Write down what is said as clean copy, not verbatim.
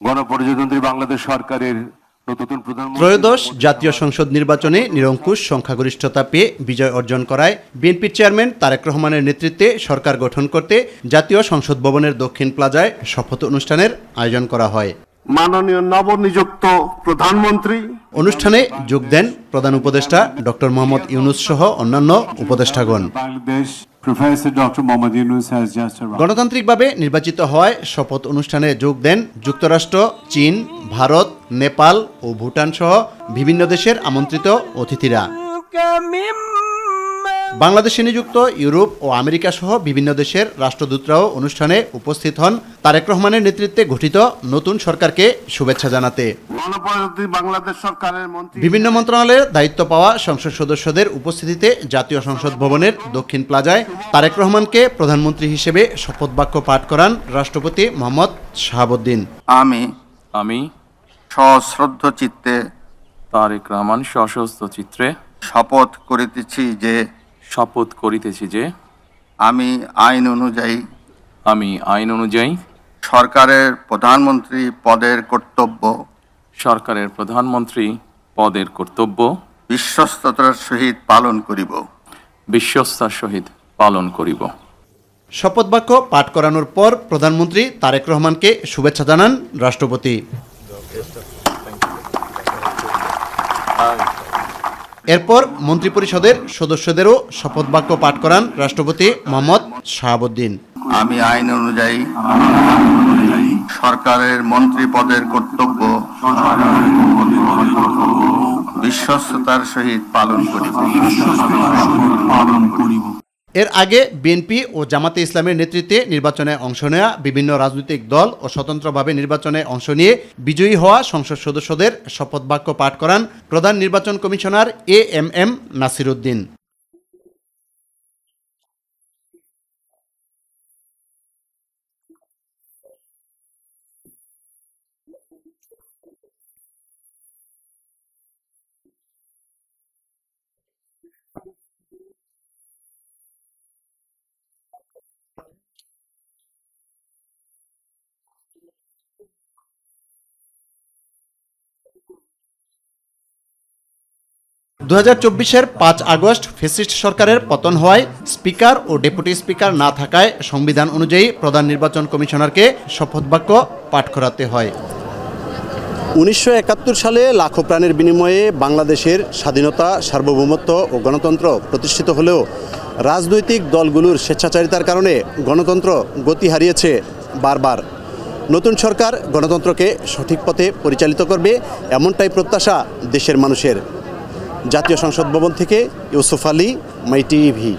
গণপ্রজাতন্ত্রী বাংলাদেশ সরকারের ত্রয়োদশ জাতীয় সংসদ নির্বাচনে নিরঙ্কুশ সংখ্যাগরিষ্ঠতা পেয়ে বিজয় অর্জন করায় বিএনপির চেয়ারম্যান তারেক রহমানের নেতৃত্বে সরকার গঠন করতে জাতীয় সংসদ ভবনের দক্ষিণ প্লাজায় শপথ অনুষ্ঠানের আয়োজন করা হয়। মাননীয় নবনিযুক্ত প্রধানমন্ত্রী অনুষ্ঠানে যোগ দেন প্রধান উপদেষ্টা ডক্টর মোহাম্মদ ইউনূস সহ অন্যান্য উপদেষ্টাগণ। গণতান্ত্রিকভাবে নির্বাচিত হওয়ায় শপথ অনুষ্ঠানে যোগ দেন যুক্তরাষ্ট্র, চীন, ভারত, নেপাল ও ভুটান সহ বিভিন্ন দেশের আমন্ত্রিত অতিথিরা। বাংলাদেশে নিযুক্ত ইউরোপ ও আমেরিকা সহ বিভিন্ন দেশের রাষ্ট্রদূতরাও অনুষ্ঠানে উপস্থিত হন তারেক রহমানের নেতৃত্বে গঠিত নতুন সরকারকে শুভেচ্ছা জানাতে। বাংলাদেশ সরকারের বিভিন্ন মন্ত্রণালয়ের দায়িত্ব পাওয়া সংসদ সদস্যদের উপস্থিতিতে জাতীয় সংসদ ভবনের দক্ষিণ প্লাজায় তারেক রহমানকে প্রধানমন্ত্রী হিসেবে শপথ বাক্য পাঠ করান রাষ্ট্রপতি মোহাম্মদ শাহাবুদ্দিন। আমি সশ্রদ্ধ চিত্তে তারেক রহমান সশস্ত্র চিত্রে শপথ করিতেছি যে আমি আইন অনুযায়ী সরকারের প্রধানমন্ত্রী পদের কর্তব্য বিশ্বস্ততার সহিত পালন করিব। শপথ বাক্য পাঠ করানোর পর প্রধানমন্ত্রী তারেক রহমানকে শুভেচ্ছা জানান রাষ্ট্রপতি। এরপর মন্ত্রিপরিষদের সদস্যদেরও শপথ বাক্য পাঠ করান রাষ্ট্রপতি মোহাম্মদ শাহাবুদ্দিন। আমি আইন অনুযায়ী সরকারের মন্ত্রী পদের কর্তব্য বিশ্বস্ততার সহিত পালন করিব। এর আগে বিএনপি ও জামাতে ইসলামের নেতৃত্বে নির্বাচনে অংশ নেওয়া বিভিন্ন রাজনৈতিক দল ও স্বতন্ত্রভাবে নির্বাচনে অংশ নিয়ে বিজয়ী হওয়া সংসদ সদস্যদের শপথ বাক্য পাঠ করান প্রধান নির্বাচন কমিশনার এএমএম নাসির উদ্দিন। দু 5 আগস্ট ফ্যাসিস্ট সরকারের পতন হওয়ায় স্পিকার ও ডেপুটি স্পিকার না থাকায় সংবিধান অনুযায়ী প্রধান নির্বাচন কমিশনারকে শপথ বাক্য পাঠ করাতে হয়। 1971 সালে লাখো প্রাণের বিনিময়ে বাংলাদেশের স্বাধীনতা, সার্বভৌমত্ব ও গণতন্ত্র প্রতিষ্ঠিত হলেও রাজনৈতিক দলগুলোর স্বেচ্ছাচারিতার কারণে গণতন্ত্র গতি হারিয়েছে বারবার। নতুন সরকার গণতন্ত্রকে সঠিক পথে পরিচালিত করবে এমনটাই প্রত্যাশা দেশের মানুষের। জাতীয় সংসদ ভবন থেকে ইউসুফ আলী, মাই টিভি।